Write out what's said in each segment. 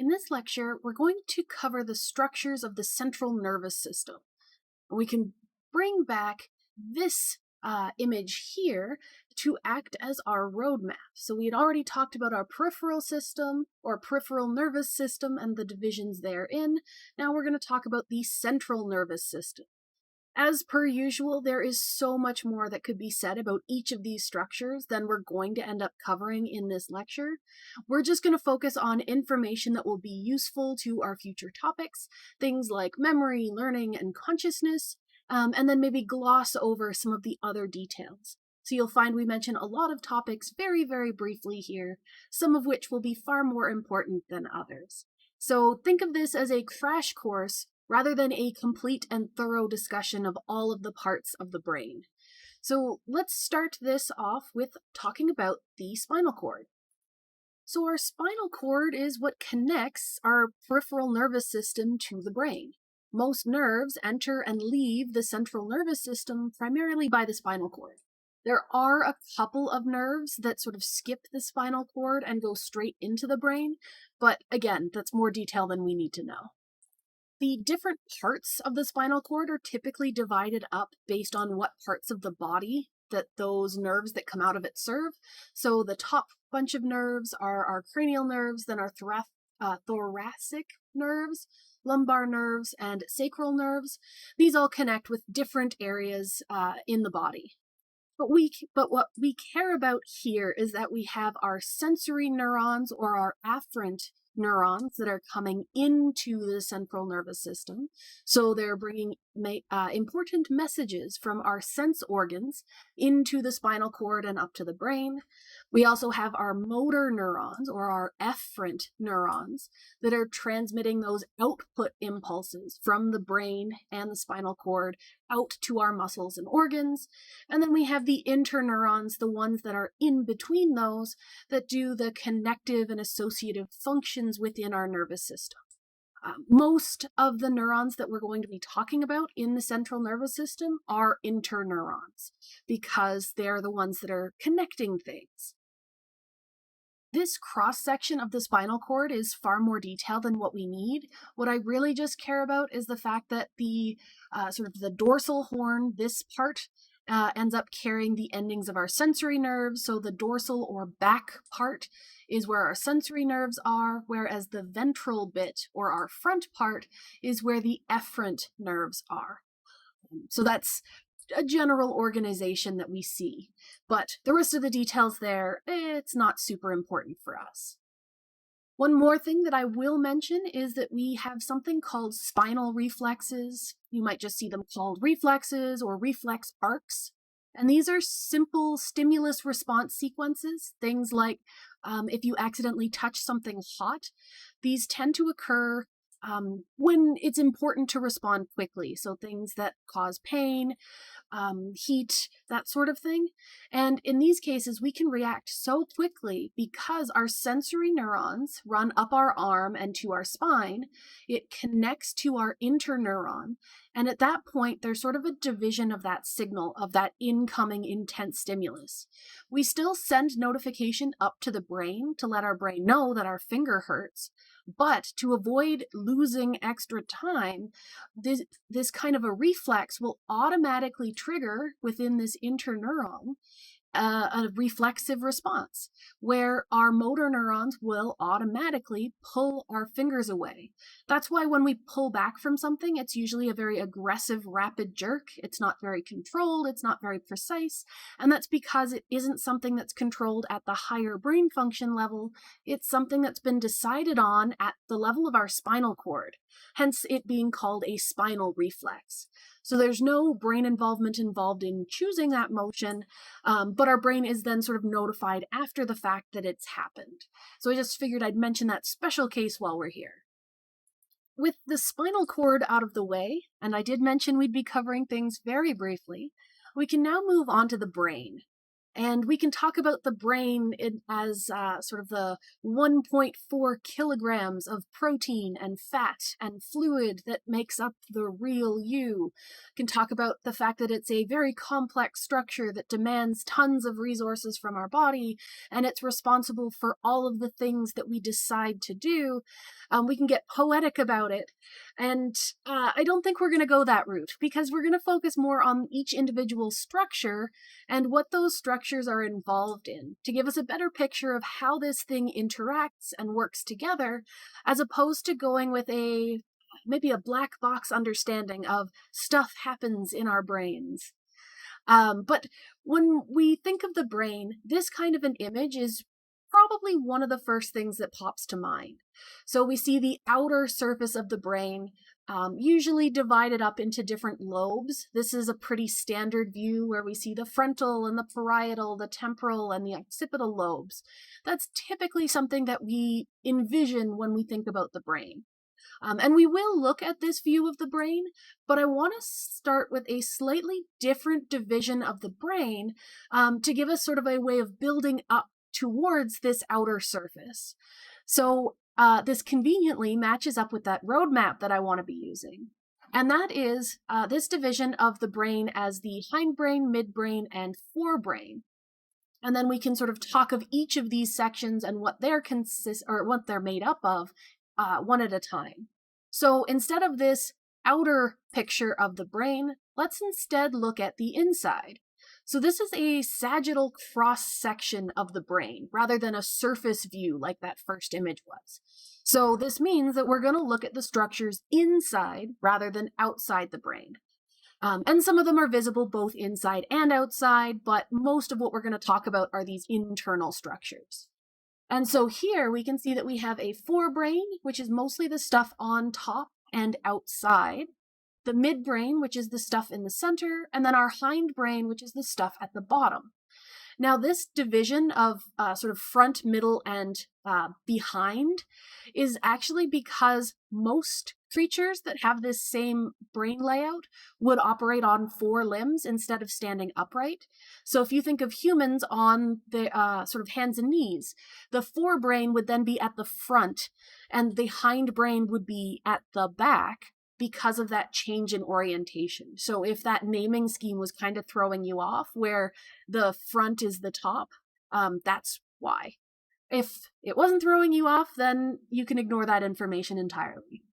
in this lecture, we're going to cover the structures of the central nervous system. We can bring back this image here to act as our roadmap. So we had already talked about our peripheral system or peripheral nervous system and the divisions therein. Now we're going to talk about the central nervous system. As per usual, there is so much more that could be said about each of these structures than we're going to end up covering in this lecture. We're just going to focus on information that will be useful to our future topics, things like memory, learning, and consciousness, and then maybe gloss over some of the other details. So you'll find we mention a lot of topics very, very briefly here, some of which will be far more important than others. So think of this as a crash course rather than a complete and thorough discussion of all of the parts of the brain. So let's start this off with talking about the spinal cord. So our spinal cord is what connects our peripheral nervous system to the brain. Most nerves enter and leave the central nervous system primarily by the spinal cord. There are a couple of nerves that sort of skip the spinal cord and go straight into the brain, but again, that's more detail than we need to know. The different parts of the spinal cord are typically divided up based on what parts of the body that those nerves that come out of it serve. So the top bunch of nerves are our cranial nerves, then our thoracic nerves, lumbar nerves, and sacral nerves. These all connect with different areas in the body. But what we care about here is that we have our sensory neurons or our afferent neurons that are coming into the central nervous system. So they're bringing important messages from our sense organs into the spinal cord and up to the brain. We also have our motor neurons or our efferent neurons that are transmitting those output impulses from the brain and the spinal cord out to our muscles and organs. And then we have the interneurons, the ones that are in between those, that do the connective and associative functions within our nervous system. Most of the neurons that we're going to be talking about in the central nervous system are interneurons because they're the ones that are connecting things. This cross-section of the spinal cord is far more detailed than what we need. What I really just care about is the fact that the sort of the dorsal horn, this part, ends up carrying the endings of our sensory nerves. So the dorsal or back part is where our sensory nerves are, whereas the ventral bit or our front part is where the efferent nerves are. So that's a general organization that we see, but the rest of the details there, it's not super important for us. One more thing that I will mention is that we have something called spinal reflexes. You might just see them called reflexes or reflex arcs. And these are simple stimulus response sequences, things like if you accidentally touch something hot. These tend to occur when it's important to respond quickly. So things that cause pain, heat, that sort of thing. And in these cases, we can react so quickly because our sensory neurons run up our arm and to our spine. It connects to our interneuron. And at that point, there's sort of a division of that signal, of that incoming intense stimulus. We still send notification up to the brain to let our brain know that our finger hurts. But to avoid losing extra time, this kind of a reflex will automatically trigger within this interneuron a reflexive response where our motor neurons will automatically pull our fingers away. That's why when we pull back from something, it's usually a very aggressive, rapid jerk. It's not very controlled, it's not very precise, and that's because it isn't something that's controlled at the higher brain function level. It's something that's been decided on at the level of our spinal cord, hence it being called a spinal reflex. So there's no brain involved in choosing that motion, but our brain is then sort of notified after the fact that it's happened. So I just figured I'd mention that special case while we're here. With the spinal cord out of the way, and I did mention we'd be covering things very briefly, we can now move on to the brain. And we can talk about the brain as sort of the 1.4 kilograms of protein and fat and fluid that makes up the real you. We can talk about the fact that it's a very complex structure that demands tons of resources from our body, and it's responsible for all of the things that we decide to do. We can get poetic about it. And I don't think we're going to go that route, because we're going to focus more on each individual structure and what those structures are involved in to give us a better picture of how this thing interacts and works together, as opposed to going with maybe a black box understanding of stuff happens in our brains. But when we think of the brain, this kind of an image is probably one of the first things that pops to mind. So we see the outer surface of the brain, usually divided up into different lobes. This is a pretty standard view where we see the frontal and the parietal, the temporal and the occipital lobes. That's typically something that we envision when we think about the brain. And we will look at this view of the brain, but I want to start with a slightly different division of the brain to give us sort of a way of building up towards this outer surface. So this conveniently matches up with that roadmap that I want to be using. And that is this division of the brain as the hindbrain, midbrain, and forebrain. And then we can sort of talk of each of these sections and what they're made up of one at a time. So instead of this outer picture of the brain, let's instead look at the inside. So this is a sagittal cross-section of the brain, rather than a surface view like that first image was. So this means that we're going to look at the structures inside rather than outside the brain. And some of them are visible both inside and outside, but most of what we're going to talk about are these internal structures. And so here we can see that we have a forebrain, which is mostly the stuff on top and outside, the midbrain, which is the stuff in the center, and then our hindbrain, which is the stuff at the bottom. Now, this division of sort of front, middle, and behind is actually because most creatures that have this same brain layout would operate on 4 limbs instead of standing upright. So if you think of humans on the sort of hands and knees, the forebrain would then be at the front, and the hindbrain would be at the back, because of that change in orientation. So if that naming scheme was kind of throwing you off, where the front is the top, that's why. If it wasn't throwing you off, then you can ignore that information entirely.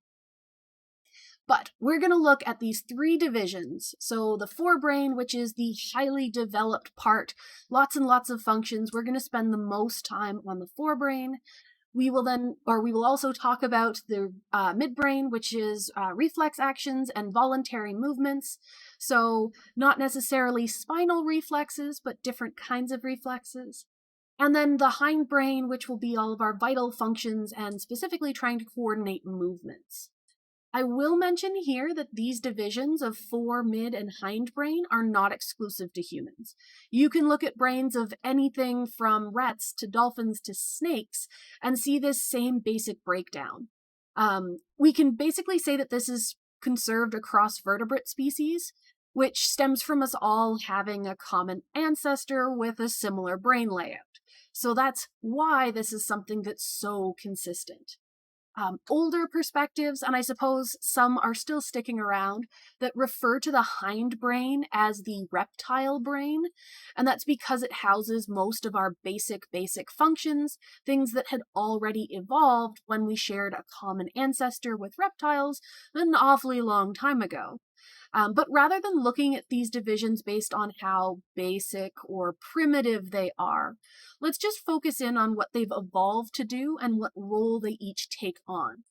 But we're going to look at these 3 divisions. So the forebrain, which is the highly developed part, lots and lots of functions. We're going to spend the most time on the forebrain. We will also talk about the midbrain, which is reflex actions and voluntary movements. So not necessarily spinal reflexes, but different kinds of reflexes. And then the hindbrain, which will be all of our vital functions and specifically trying to coordinate movements. I will mention here that these divisions of fore, mid, and hindbrain are not exclusive to humans. You can look at brains of anything from rats to dolphins to snakes and see this same basic breakdown. We can basically say that this is conserved across vertebrate species, which stems from us all having a common ancestor with a similar brain layout. So that's why this is something that's so consistent. Older perspectives, and I suppose some are still sticking around, that refer to the hindbrain as the reptile brain, and that's because it houses most of our basic functions, things that had already evolved when we shared a common ancestor with reptiles an awfully long time ago. But rather than looking at these divisions based on how basic or primitive they are, let's just focus in on what they've evolved to do and what role they each take on.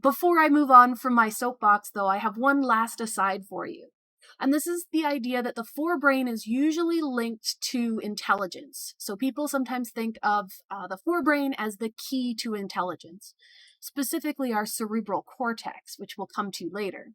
Before I move on from my soapbox, though, I have one last aside for you. And this is the idea that the forebrain is usually linked to intelligence. So people sometimes think of the forebrain as the key to intelligence, specifically our cerebral cortex, which we'll come to later.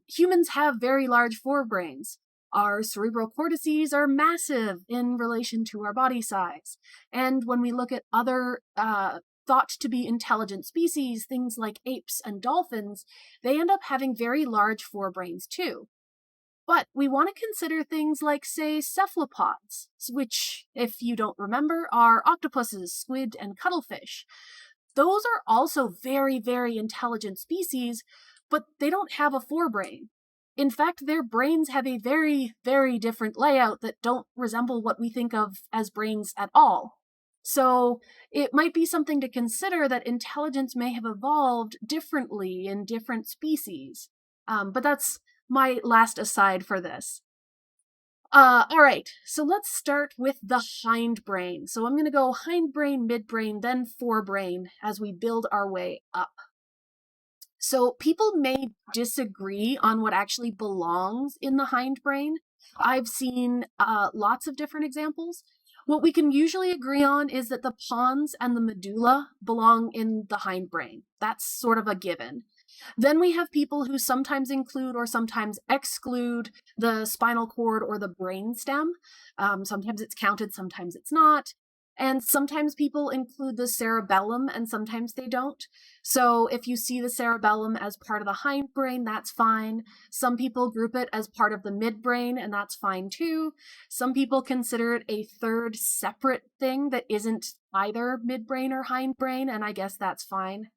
Humans have very large forebrains. Our cerebral cortices are massive in relation to our body size. And when we look at other thought to be intelligent species, things like apes and dolphins, they end up having very large forebrains too. But we want to consider things like, say, cephalopods, which, if you don't remember, are octopuses, squid, and cuttlefish. Those are also very, very intelligent species, but they don't have a forebrain. In fact, their brains have a very, very different layout that don't resemble what we think of as brains at all. So it might be something to consider that intelligence may have evolved differently in different species. But that's my last aside for this. All right, so let's start with the hindbrain. So I'm going to go hindbrain, midbrain, then forebrain as we build our way up. So people may disagree on what actually belongs in the hindbrain. I've seen lots of different examples. What we can usually agree on is that the pons and the medulla belong in the hindbrain. That's sort of a given. Then we have people who sometimes include or sometimes exclude the spinal cord or the brainstem. Sometimes it's counted, sometimes it's not. And sometimes people include the cerebellum and sometimes they don't. So if you see the cerebellum as part of the hindbrain, that's fine. Some people group it as part of the midbrain, and that's fine too. Some people consider it a third separate thing that isn't either midbrain or hindbrain, and I guess that's fine.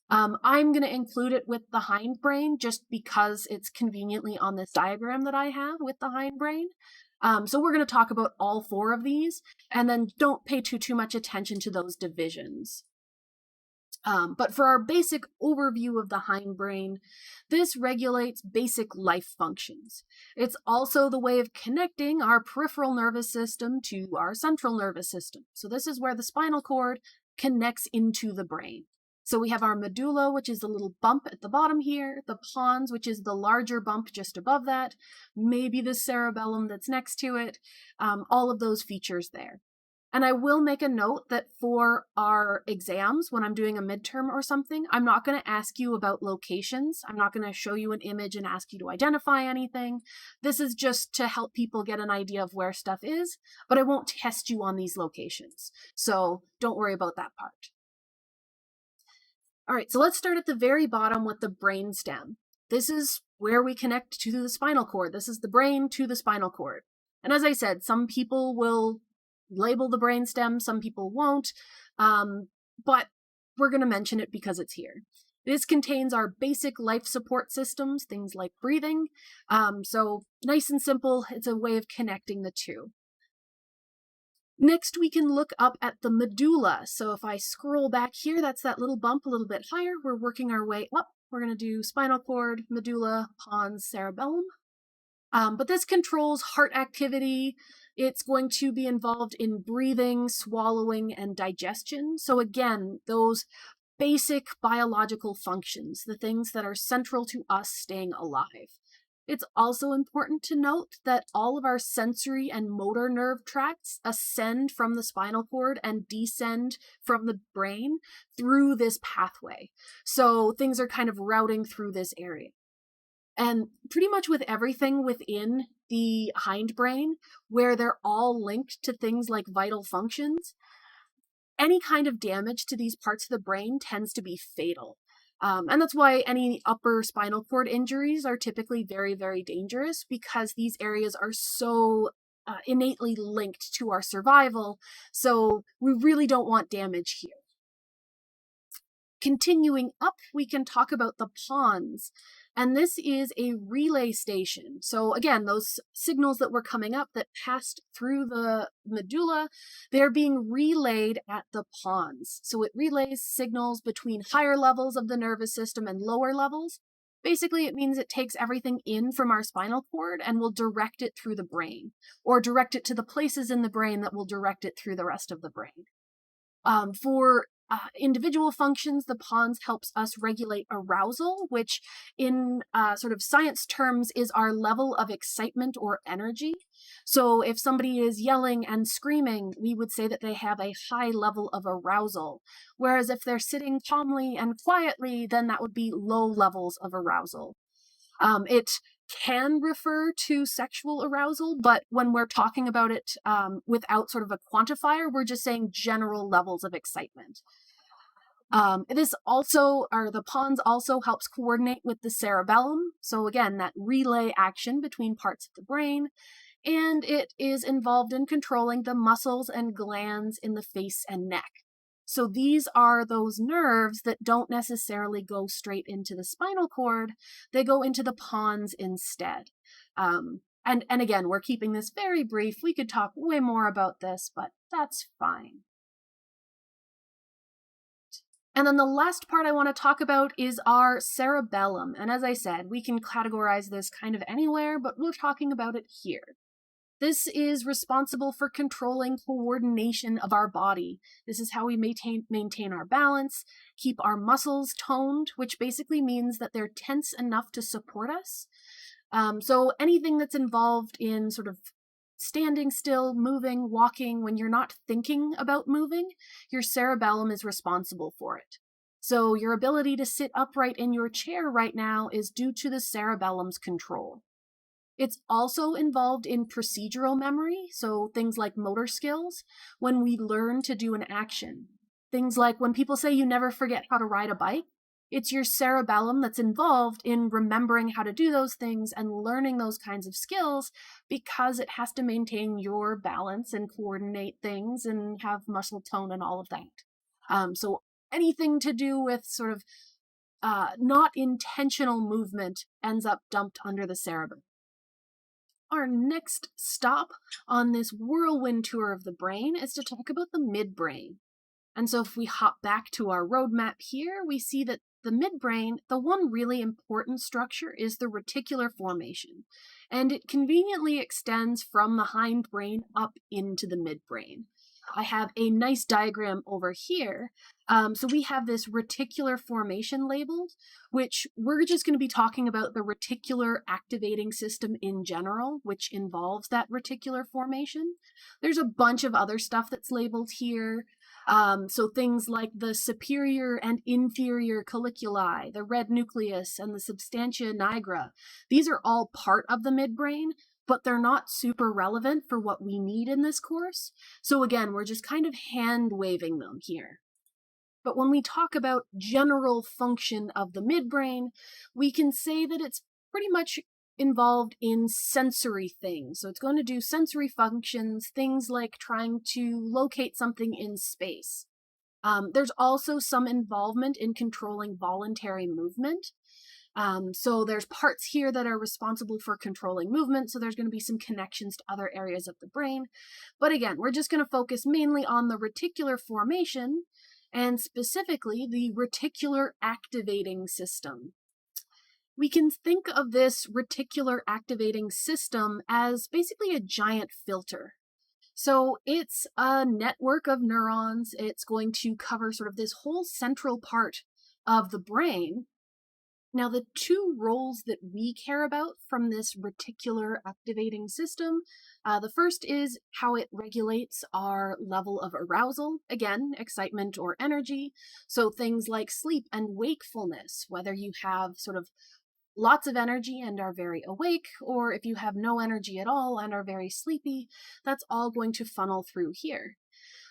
I'm going to include it with the hindbrain just because it's conveniently on this diagram that I have with the hindbrain. So we're going to talk about all four of these, and then don't pay too much attention to those divisions. But for our basic overview of the hindbrain, this regulates basic life functions. It's also the way of connecting our peripheral nervous system to our central nervous system. So this is where the spinal cord connects into the brain. So we have our medulla, which is the little bump at the bottom here, the pons, which is the larger bump just above that, maybe the cerebellum that's next to it, all of those features there. And I will make a note that for our exams, when I'm doing a midterm or something, I'm not going to ask you about locations. I'm not going to show you an image and ask you to identify anything. This is just to help people get an idea of where stuff is, but I won't test you on these locations. So don't worry about that part. All right, so let's start at the very bottom with the brainstem. This is where we connect to the spinal cord. This is the brain to the spinal cord. And as I said, some people will label the brainstem, some people won't, but we're going to mention it because it's here. This contains our basic life support systems, things like breathing. So nice and simple, it's a way of connecting the two. Next, we can look up at the medulla. So if I scroll back here, that's that little bump a little bit higher. We're working our way up. We're going to do spinal cord, medulla, pons, cerebellum. But this controls heart activity. It's going to be involved in breathing, swallowing, and digestion. So again, those basic biological functions, the things that are central to us staying alive. It's also important to note that all of our sensory and motor nerve tracts ascend from the spinal cord and descend from the brain through this pathway. So things are kind of routing through this area. And pretty much with everything within the hindbrain, where they're all linked to things like vital functions, any kind of damage to these parts of the brain tends to be fatal. And that's why any upper spinal cord injuries are typically very, very dangerous, because these areas are so innately linked to our survival. So we really don't want damage here. Continuing up, we can talk about the pons. And this is a relay station. So again, those signals that were coming up that passed through the medulla, they're being relayed at the pons. So it relays signals between higher levels of the nervous system and lower levels. Basically, it means it takes everything in from our spinal cord and will direct it through the brain, or direct it to the places in the brain that will direct it through the rest of the brain. For individual functions, the pons helps us regulate arousal, which in sort of science terms is our level of excitement or energy. So if somebody is yelling and screaming, we would say that they have a high level of arousal. Whereas if they're sitting calmly and quietly, then that would be low levels of arousal. It can refer to sexual arousal, but when we're talking about it without sort of a quantifier, we're just saying general levels of excitement. This also, or the pons also helps coordinate with the cerebellum. So again, that relay action between parts of the brain. And it is involved in controlling the muscles and glands in the face and neck. So these are those nerves that don't necessarily go straight into the spinal cord, they go into the pons instead. And again, we're keeping this very brief. We could talk way more about this, but that's fine. And then the last part I want to talk about is our cerebellum. And as I said, we can categorize this kind of anywhere, but we're talking about it here. This is responsible for controlling coordination of our body. This is how we maintain our balance, keep our muscles toned, which basically means that they're tense enough to support us. So anything that's involved in sort of standing still, moving, walking, when you're not thinking about moving, your cerebellum is responsible for it. So your ability to sit upright in your chair right now is due to the cerebellum's control. It's also involved in procedural memory, so things like motor skills, when we learn to do an action. Things like when people say you never forget how to ride a bike, it's your cerebellum that's involved in remembering how to do those things and learning those kinds of skills because it has to maintain your balance and coordinate things and have muscle tone and all of that. So anything to do with sort of not intentional movement ends up dumped under the cerebellum. Our next stop on this whirlwind tour of the brain is to talk about the midbrain. And so if we hop back to our roadmap here, we see that the midbrain, the one really important structure is the reticular formation, and it conveniently extends from the hindbrain up into the midbrain. I have a nice diagram over here. So we have this reticular formation labeled, which we're just going to be talking about the reticular activating system in general, which involves that reticular formation. There's a bunch of other stuff that's labeled here. So things like the superior and inferior colliculi, the red nucleus, and the substantia nigra. These are all part of the midbrain, but they're not super relevant for what we need in this course. So again, we're just kind of hand-waving them here. But when we talk about general function of the midbrain, we can say that it's pretty much involved in sensory things. So it's going to do sensory functions, things like trying to locate something in space. There's also some involvement in controlling voluntary movement. So there's parts here that are responsible for controlling movement, so there's going to be some connections to other areas of the brain. But again, we're just going to focus mainly on the reticular formation, and specifically the reticular activating system. We can think of this reticular activating system as basically a giant filter. So it's a network of neurons. It's going to cover sort of this whole central part of the brain. Now, the two roles that we care about from this reticular activating system, the first is how it regulates our level of arousal, again, excitement or energy. So things like sleep and wakefulness, whether you have sort of lots of energy and are very awake, or if you have no energy at all and are very sleepy, that's all going to funnel through here.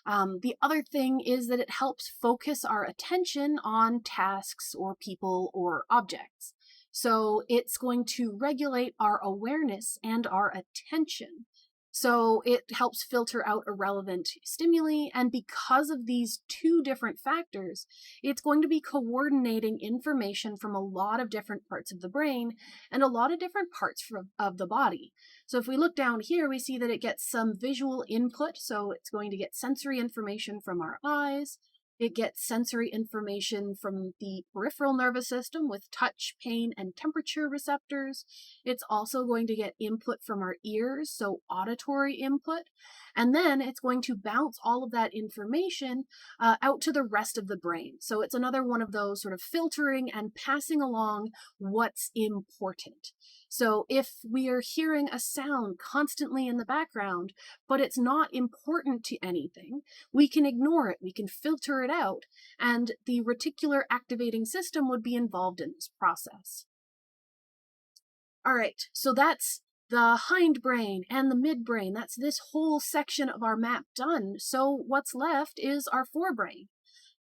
The other thing is that it helps focus our attention on tasks or people or objects. So it's going to regulate our awareness and our attention. So it helps filter out irrelevant stimuli, and because of these two different factors, it's going to be coordinating information from a lot of different parts of the brain and a lot of different parts of the body. So if we look down here, we see that it gets some visual input, so it's going to get sensory information from our eyes. It gets sensory information from the peripheral nervous system with touch, pain, and temperature receptors. It's also going to get input from our ears, so auditory input. And then it's going to bounce all of that information out to the rest of the brain. So it's another one of those sort of filtering and passing along what's important. So if we are hearing a sound constantly in the background, but it's not important to anything, we can ignore it, we can filter it out, and the reticular activating system would be involved in this process. All right, so that's the hindbrain and the midbrain. That's this whole section of our map done. So what's left is our forebrain.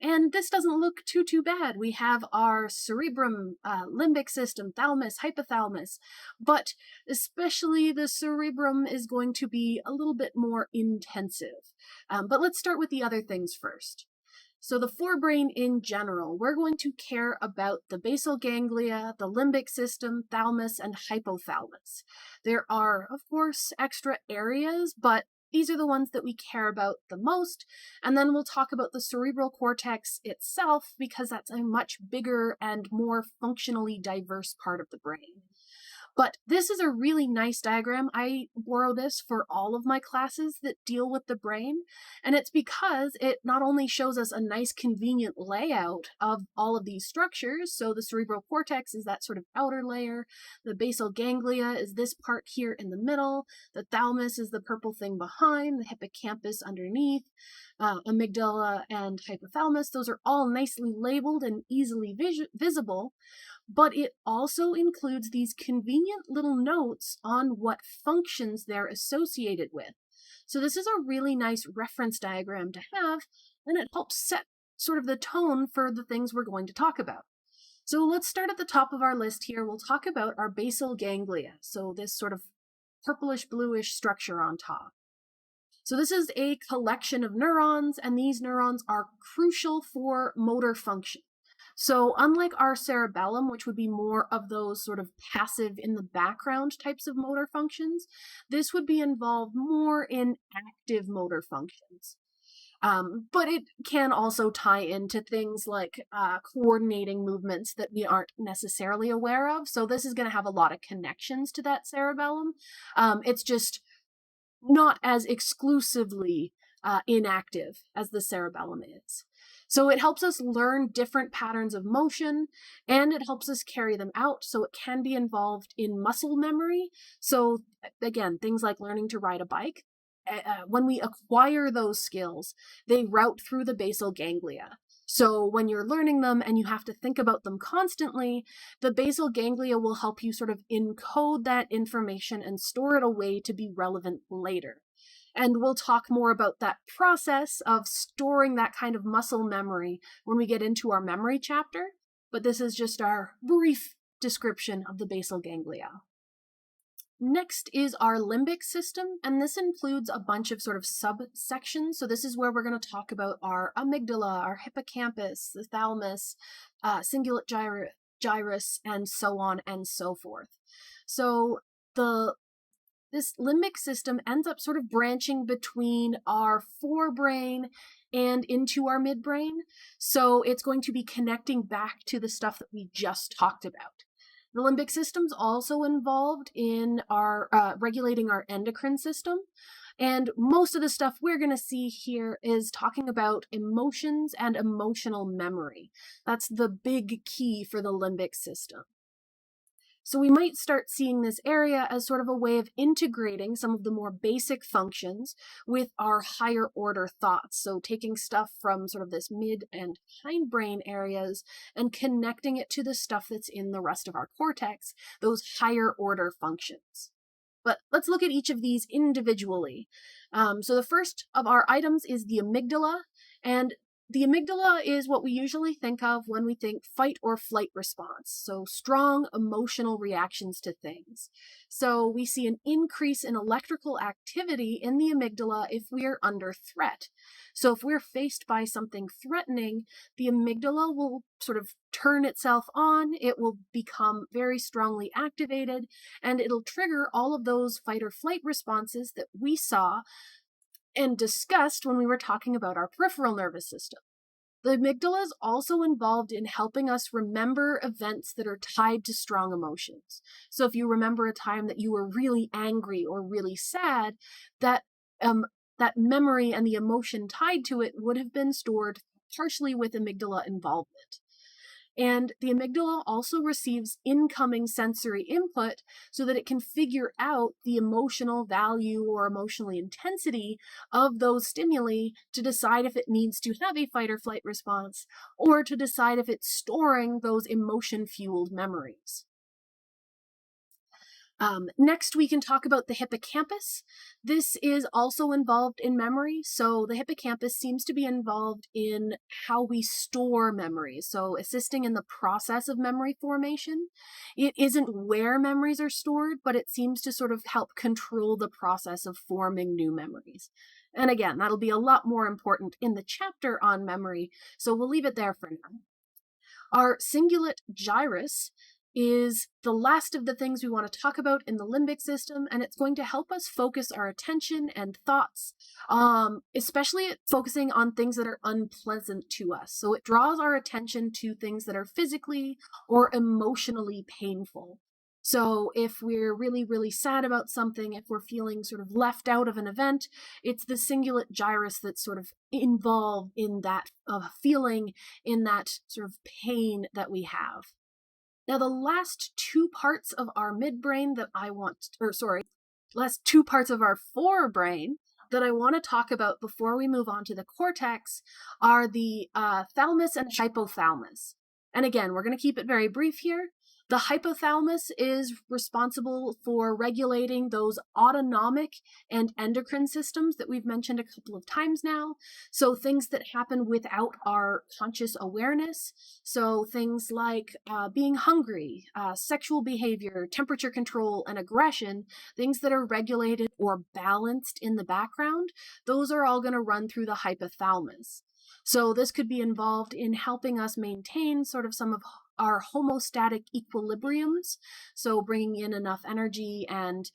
And this doesn't look too bad. We have our cerebrum, limbic system, thalamus, hypothalamus, but especially the cerebrum is going to be a little bit more intensive. But let's start with the other things first. So the forebrain in general, we're going to care about the basal ganglia, the limbic system, thalamus, and hypothalamus. There are, of course, extra areas, but these are the ones that we care about the most. And then we'll talk about the cerebral cortex itself, because that's a much bigger and more functionally diverse part of the brain. But this is a really nice diagram. I borrow this for all of my classes that deal with the brain, and it's because it not only shows us a nice convenient layout of all of these structures, so the cerebral cortex is that sort of outer layer, the basal ganglia is this part here in the middle, the thalamus is the purple thing behind, the hippocampus underneath, amygdala and hypothalamus, those are all nicely labeled and easily visible. But it also includes these convenient little notes on what functions they're associated with. So this is a really nice reference diagram to have, and it helps set sort of the tone for the things we're going to talk about. So let's start at the top of our list here. We'll talk about our basal ganglia, so this sort of purplish bluish structure on top. So this is a collection of neurons, and these neurons are crucial for motor function. So unlike our cerebellum, which would be more of those sort of passive in the background types of motor functions, this would be involved more in active motor functions. But it can also tie into things like coordinating movements that we aren't necessarily aware of. So this is going to have a lot of connections to that cerebellum. It's just not as exclusively inactive as the cerebellum is. So it helps us learn different patterns of motion, and it helps us carry them out, so it can be involved in muscle memory. So again, things like learning to ride a bike. When we acquire those skills, they route through the basal ganglia. So when you're learning them and you have to think about them constantly, the basal ganglia will help you sort of encode that information and store it away to be relevant later. And we'll talk more about that process of storing that kind of muscle memory when we get into our memory chapter, but this is just our brief description of the basal ganglia. Next is our limbic system, and this includes a bunch of sort of subsections. So this is where we're going to talk about our amygdala, our hippocampus, the thalamus, cingulate gyrus, and so on and so forth. So this limbic system ends up sort of branching between our forebrain and into our midbrain. So it's going to be connecting back to the stuff that we just talked about. The limbic system's also involved in our regulating our endocrine system. And most of the stuff we're going to see here is talking about emotions and emotional memory. That's the big key for the limbic system. So we might start seeing this area as sort of a way of integrating some of the more basic functions with our higher order thoughts. So taking stuff from sort of this mid and hindbrain areas and connecting it to the stuff that's in the rest of our cortex, those higher order functions. But let's look at each of these individually. So the first of our items is the amygdala, and the amygdala is what we usually think of when we think fight or flight response, so strong emotional reactions to things. So we see an increase in electrical activity in the amygdala if we are under threat. So if we're faced by something threatening, the amygdala will sort of turn itself on, it will become very strongly activated, and it'll trigger all of those fight or flight responses that we saw and discussed when we were talking about our peripheral nervous system. The amygdala is also involved in helping us remember events that are tied to strong emotions. So if you remember a time that you were really angry or really sad, that memory and the emotion tied to it would have been stored partially with amygdala involvement. And the amygdala also receives incoming sensory input so that it can figure out the emotional value or emotional intensity of those stimuli to decide if it needs to have a fight or flight response, or to decide if it's storing those emotion-fueled memories. Next, we can talk about the hippocampus. This is also involved in memory. So the hippocampus seems to be involved in how we store memories, so assisting in the process of memory formation. It isn't where memories are stored, but it seems to sort of help control the process of forming new memories. And again, that'll be a lot more important in the chapter on memory, so we'll leave it there for now. Our cingulate gyrus is the last of the things we want to talk about in the limbic system, and it's going to help us focus our attention and thoughts, especially focusing on things that are unpleasant to us. So it draws our attention to things that are physically or emotionally painful. So if we're really, really sad about something, if we're feeling sort of left out of an event, it's the cingulate gyrus that's sort of involved in that feeling, in that sort of pain that we have. Now, the last two parts of our midbrain that I want, last two parts of our forebrain that I want to talk about before we move on to the cortex are the thalamus and hypothalamus. And again, we're going to keep it very brief here. The hypothalamus is responsible for regulating those autonomic and endocrine systems that we've mentioned a couple of times now. So things that happen without our conscious awareness. So things like being hungry, sexual behavior, temperature control, and aggression, things that are regulated or balanced in the background, those are all going to run through the hypothalamus. So this could be involved in helping us maintain sort of some of our homeostatic equilibriums, so bringing in enough energy and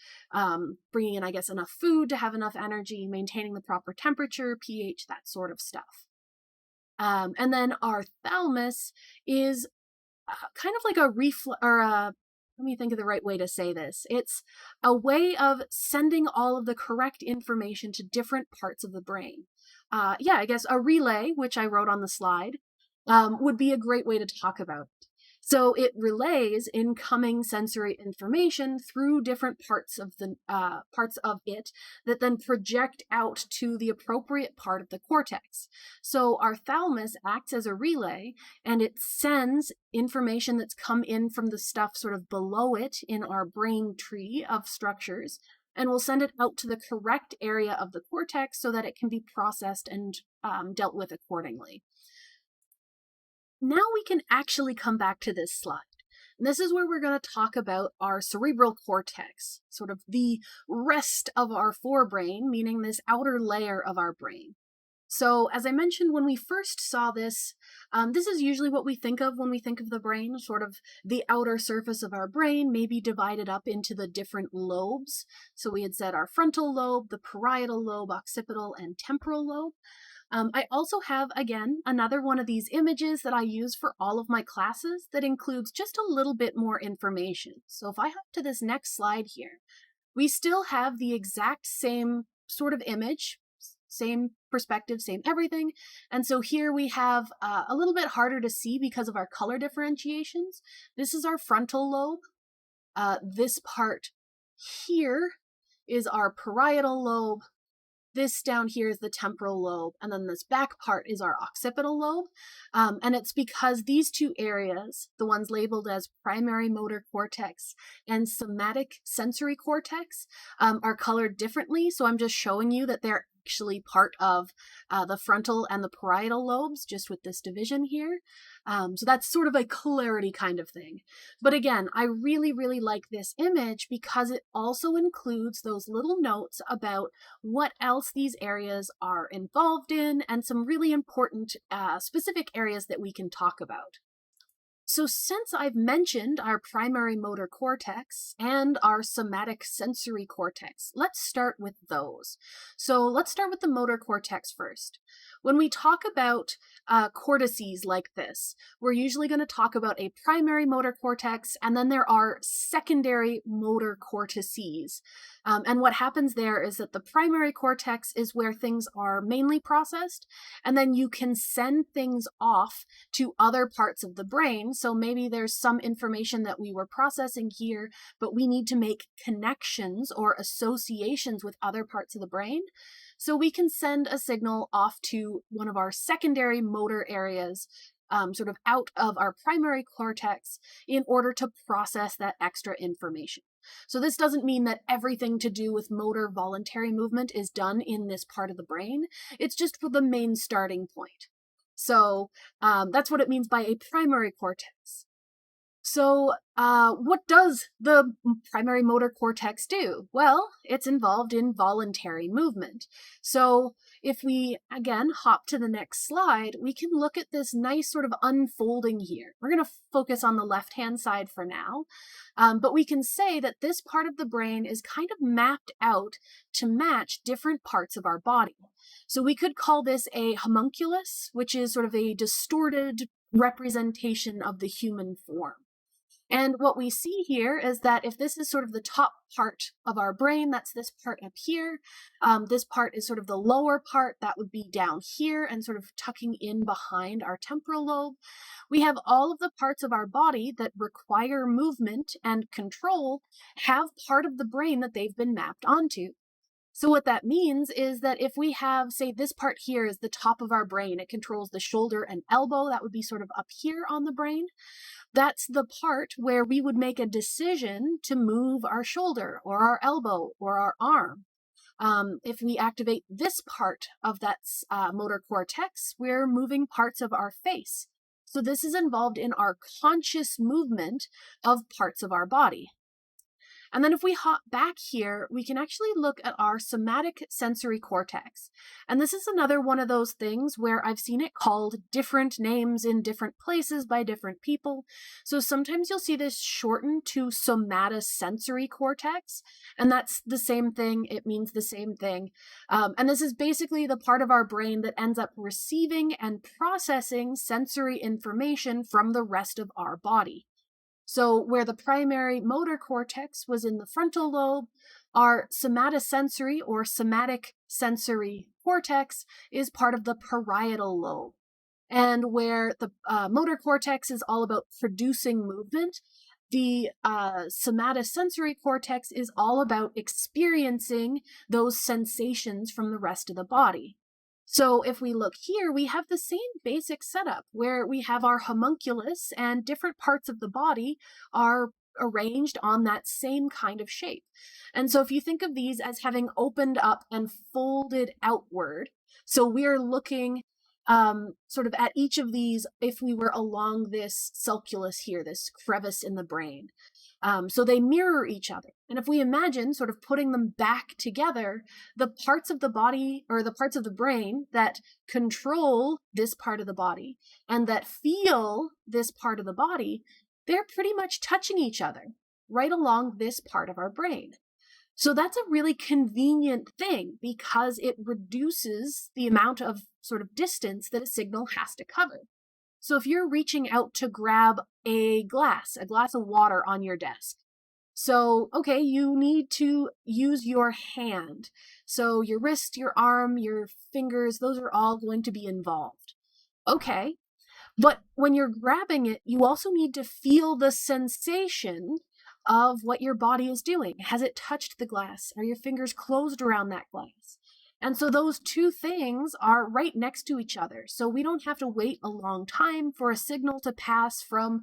bringing in, I guess, enough food to have enough energy, maintaining the proper temperature, pH, that sort of stuff. And then our thalamus is kind of like let me think of the right way to say this. It's a way of sending all of the correct information to different parts of the brain. I guess a relay, which I wrote on the slide, would be a great way to talk about it. So it relays incoming sensory information through different parts of it that then project out to the appropriate part of the cortex. So our thalamus acts as a relay, and it sends information that's come in from the stuff sort of below it in our brain tree of structures, and we'll send it out to the correct area of the cortex so that it can be processed and dealt with accordingly. Now we can actually come back to this slide. And this is where we're going to talk about our cerebral cortex, sort of the rest of our forebrain, meaning this outer layer of our brain. So as I mentioned, when we first saw this, this is usually what we think of when we think of the brain, sort of the outer surface of our brain, maybe divided up into the different lobes. So we had said our frontal lobe, the parietal lobe, occipital, and temporal lobe. I also have, again, another one of these images that I use for all of my classes that includes just a little bit more information. So if I hop to this next slide here, we still have the exact same sort of image, same perspective, same everything. And so here we have a little bit harder to see because of our color differentiations. This is our frontal lobe. This part here is our parietal lobe. This down here is the temporal lobe, and then this back part is our occipital lobe. And it's because these two areas, the ones labeled as primary motor cortex and somatic sensory cortex, are colored differently. So I'm just showing you that they're actually part of the frontal and the parietal lobes, just with this division here. So that's sort of a clarity kind of thing. But again, I really, really like this image because it also includes those little notes about what else these areas are involved in and some really important specific areas that we can talk about. So since I've mentioned our primary motor cortex and our somatic sensory cortex, let's start with those. So let's start with the motor cortex first. When we talk about cortices like this, we're usually going to talk about a primary motor cortex, and then there are secondary motor cortices. And what happens there is that the primary cortex is where things are mainly processed, and then you can send things off to other parts of the brain. So maybe there's some information that we were processing here, but we need to make connections or associations with other parts of the brain. So we can send a signal off to one of our secondary motor areas, sort of out of our primary cortex, in order to process that extra information. So this doesn't mean that everything to do with motor voluntary movement is done in this part of the brain. It's just for the main starting point. So that's what it means by a primary cortex. So, what does the primary motor cortex do? Well, it's involved in voluntary movement. So, if we again hop to the next slide, we can look at this nice sort of unfolding here. We're going to focus on the left-hand side for now, but we can say that this part of the brain is kind of mapped out to match different parts of our body. So, we could call this a homunculus, which is sort of a distorted representation of the human form. And what we see here is that if this is sort of the top part of our brain, that's this part up here. This part is sort of the lower part, that would be down here and sort of tucking in behind our temporal lobe. We have all of the parts of our body that require movement and control have part of the brain that they've been mapped onto. So what that means is that if we have, say, this part here is the top of our brain, it controls the shoulder and elbow, that would be sort of up here on the brain. That's the part where we would make a decision to move our shoulder or our elbow or our arm. If we activate this part of that motor cortex, we're moving parts of our face. So this is involved in our conscious movement of parts of our body. And then if we hop back here, we can actually look at our somatic sensory cortex. And this is another one of those things where I've seen it called different names in different places by different people. So sometimes you'll see this shortened to somatosensory cortex, and that's the same thing. It means the same thing. And this is basically the part of our brain that ends up receiving and processing sensory information from the rest of our body. So where the primary motor cortex was in the frontal lobe, our somatosensory or somatic sensory cortex is part of the parietal lobe. And where the motor cortex is all about producing movement, the somatosensory cortex is all about experiencing those sensations from the rest of the body. So if we look here, we have the same basic setup where we have our homunculus and different parts of the body are arranged on that same kind of shape. And so if you think of these as having opened up and folded outward, so we're looking sort of at each of these if we were along this sulculus here, this crevice in the brain. So they mirror each other. And if we imagine sort of putting them back together, the parts of the body or the parts of the brain that control this part of the body and that feel this part of the body, they're pretty much touching each other right along this part of our brain. So that's a really convenient thing because it reduces the amount of sort of distance that a signal has to cover. So if you're reaching out to grab a glass of water on your desk, so, okay, you need to use your hand. So your wrist, your arm, your fingers, those are all going to be involved. Okay, but when you're grabbing it, you also need to feel the sensation of what your body is doing. Has it touched the glass? Are your fingers closed around that glass? And so those two things are right next to each other. So we don't have to wait a long time for a signal to pass from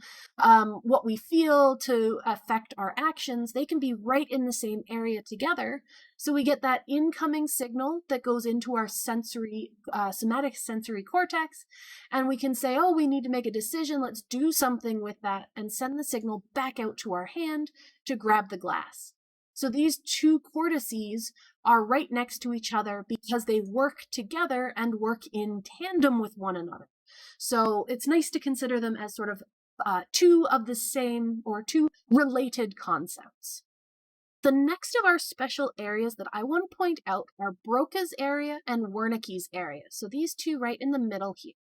what we feel to affect our actions. They can be right in the same area together. So we get that incoming signal that goes into our somatic sensory cortex. And we can say, oh, we need to make a decision. Let's do something with that and send the signal back out to our hand to grab the glass. So these two cortices are right next to each other because they work together and work in tandem with one another. So it's nice to consider them as sort of two of the same or two related concepts. The next of our special areas that I want to point out are Broca's area and Wernicke's area. So these two right in the middle here.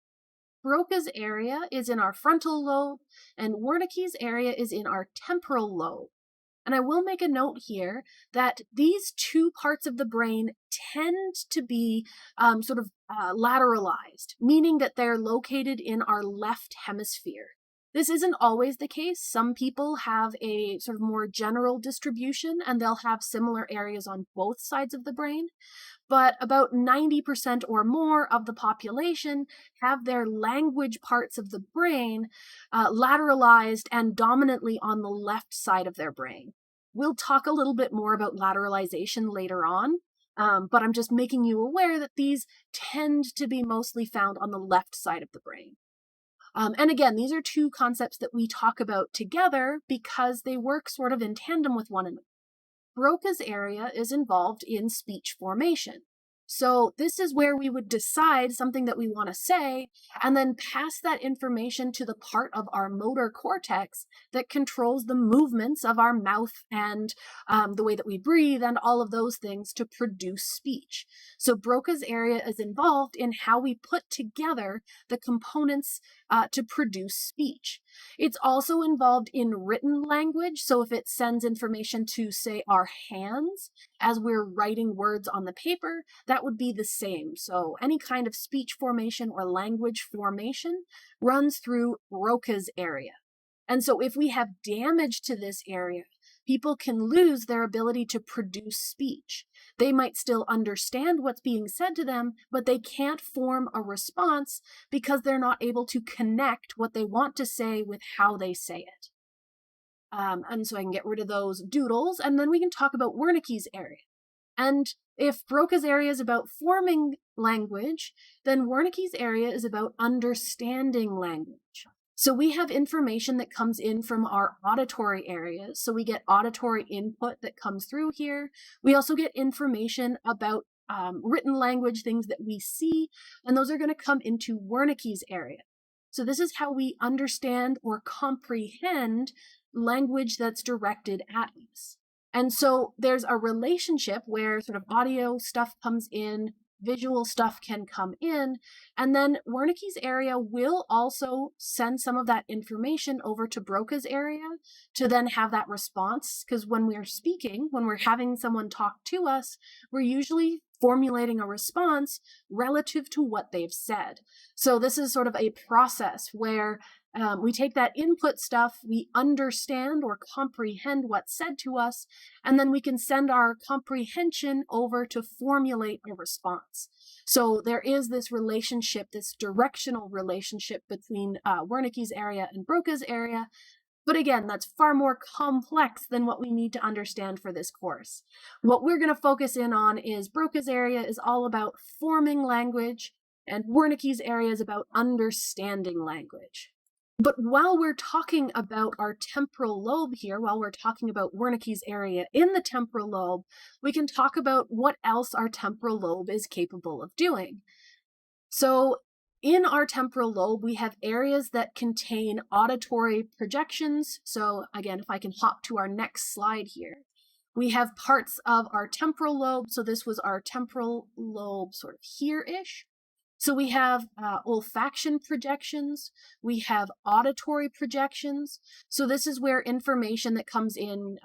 Broca's area is in our frontal lobe and Wernicke's area is in our temporal lobe. And I will make a note here that these two parts of the brain tend to be lateralized, meaning that they're located in our left hemisphere. This isn't always the case. Some people have a sort of more general distribution and they'll have similar areas on both sides of the brain. But about 90% or more of the population have their language parts of the brain lateralized and dominantly on the left side of their brain. We'll talk a little bit more about lateralization later on, but I'm just making you aware that these tend to be mostly found on the left side of the brain. And again, these are two concepts that we talk about together because they work sort of in tandem with one another. Broca's area is involved in speech formation. So this is where we would decide something that we want to say and then pass that information to the part of our motor cortex that controls the movements of our mouth and the way that we breathe and all of those things to produce speech. So Broca's area is involved in how we put together the components to produce speech. It's also involved in written language. So if it sends information to, say, our hands as we're writing words on the paper, that would be the same. So any kind of speech formation or language formation runs through Broca's area. And so if we have damage to this area, people can lose their ability to produce speech. They might still understand what's being said to them, but they can't form a response because they're not able to connect what they want to say with how they say it. And so I can get rid of those doodles, and then we can talk about Wernicke's area. And if Broca's area is about forming language, then Wernicke's area is about understanding language. So we have information that comes in from our auditory areas. So we get auditory input that comes through here. We also get information about written language, things that we see, and those are going to come into Wernicke's area. So this is how we understand or comprehend language that's directed at us. And so there's a relationship where sort of audio stuff comes in, visual stuff can come in, and then Wernicke's area will also send some of that information over to Broca's area to then have that response, because when we're speaking, when we're having someone talk to us, we're usually formulating a response relative to what they've said. So this is sort of a process where we take that input stuff, we understand or comprehend what's said to us, and then we can send our comprehension over to formulate a response. So there is this relationship, this directional relationship between Wernicke's area and Broca's area. But again, that's far more complex than what we need to understand for this course. What we're going to focus in on is Broca's area is all about forming language, and Wernicke's area is about understanding language. But while we're talking about our temporal lobe here, while we're talking about Wernicke's area in the temporal lobe, we can talk about what else our temporal lobe is capable of doing. So in our temporal lobe, we have areas that contain auditory projections. So again, if I can hop to our next slide here, we have parts of our temporal lobe. So this was our temporal lobe sort of here-ish. So we have olfaction projections, we have auditory projections. So this is where information that comes in,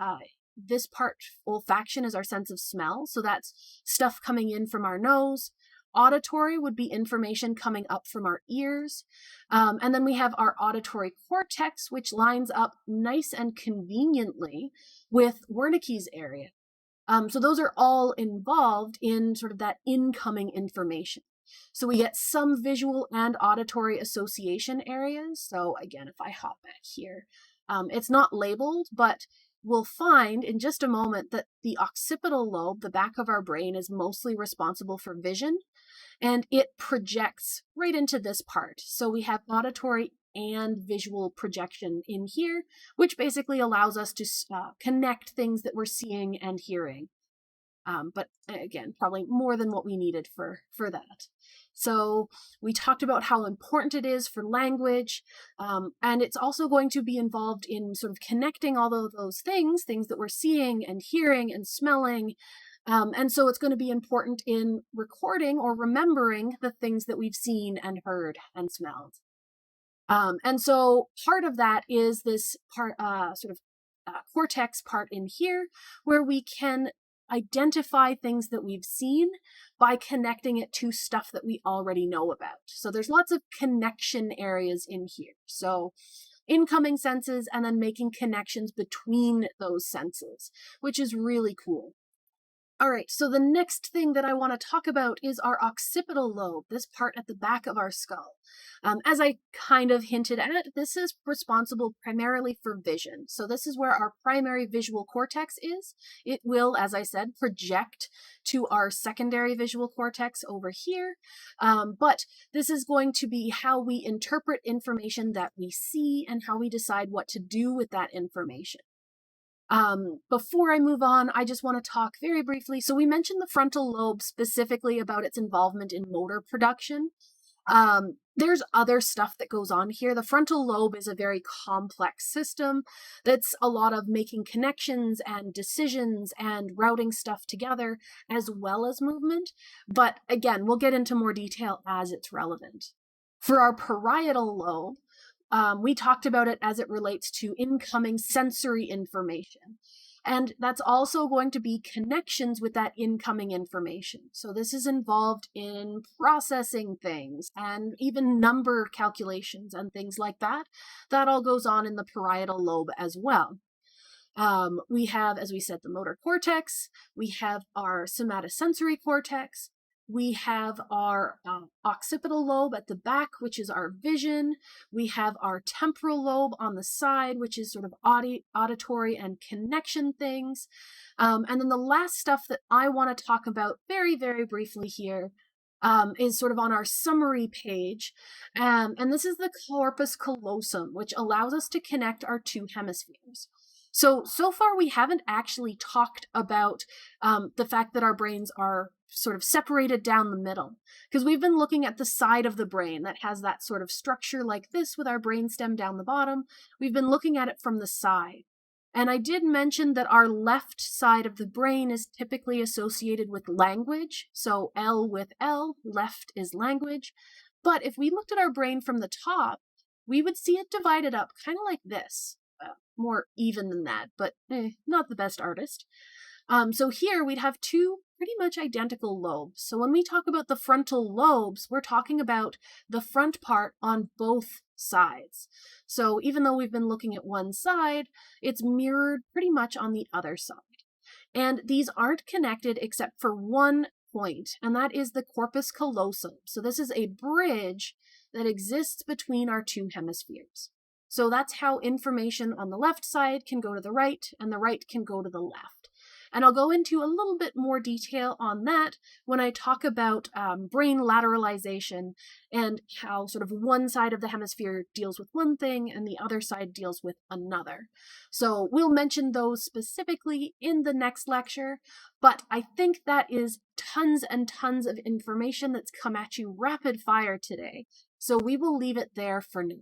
this part, olfaction, is our sense of smell. So that's stuff coming in from our nose. Auditory would be information coming up from our ears. And then we have our auditory cortex, which lines up nice and conveniently with Wernicke's area. So those are all involved in sort of that incoming information. So we get some visual and auditory association areas. So again, if I hop back here, it's not labeled, but we'll find in just a moment that the occipital lobe, the back of our brain, is mostly responsible for vision, and it projects right into this part. So we have auditory and visual projection in here, which basically allows us to connect things that we're seeing and hearing. But again, probably more than what we needed for that. So we talked about how important it is for language, and it's also going to be involved in sort of connecting all of those things that we're seeing and hearing and smelling. And so it's going to be important in recording or remembering the things that we've seen and heard and smelled. And so part of that is this part, cortex part in here, where we can identify things that we've seen by connecting it to stuff that we already know about. So there's lots of connection areas in here. So incoming senses and then making connections between those senses, which is really cool. All right, so the next thing that I want to talk about is our occipital lobe, this part at the back of our skull. As I kind of hinted at, this is responsible primarily for vision. So this is where our primary visual cortex is. It will, as I said, project to our secondary visual cortex over here. But this is going to be how we interpret information that we see and how we decide what to do with that information. Before I move on, I just want to talk very briefly. So we mentioned the frontal lobe specifically about its involvement in motor production. There's other stuff that goes on here. The frontal lobe is a very complex system that's a lot of making connections and decisions and routing stuff together as well as movement. But again, we'll get into more detail as it's relevant. For our parietal lobe, we talked about it as it relates to incoming sensory information. And that's also going to be connections with that incoming information. So this is involved in processing things and even number calculations and things like that. That all goes on in the parietal lobe as well. We have, as we said, the motor cortex. We have our somatosensory cortex. We have our occipital lobe at the back, which is our vision. We have our temporal lobe on the side, which is sort of auditory and connection things. And then the last stuff that I want to talk about very, very briefly here is sort of on our summary page. And this is the corpus callosum, which allows us to connect our two hemispheres. So far we haven't actually talked about the fact that our brains are sort of separated down the middle, because we've been looking at the side of the brain that has that sort of structure like this with our brainstem down the bottom. We've been looking at it from the side. And I did mention that our left side of the brain is typically associated with language. So L with L, left is language. But if we looked at our brain from the top, we would see it divided up kind of like this. More even than that, but not the best artist. So here we'd have two pretty much identical lobes. So when we talk about the frontal lobes, we're talking about the front part on both sides. So even though we've been looking at one side, it's mirrored pretty much on the other side. And these aren't connected except for one point, and that is the corpus callosum. So this is a bridge that exists between our two hemispheres. So that's how information on the left side can go to the right, and the right can go to the left. And I'll go into a little bit more detail on that when I talk about brain lateralization and how sort of one side of the hemisphere deals with one thing and the other side deals with another. So we'll mention those specifically in the next lecture, but I think that is tons and tons of information that's come at you rapid fire today. So we will leave it there for now.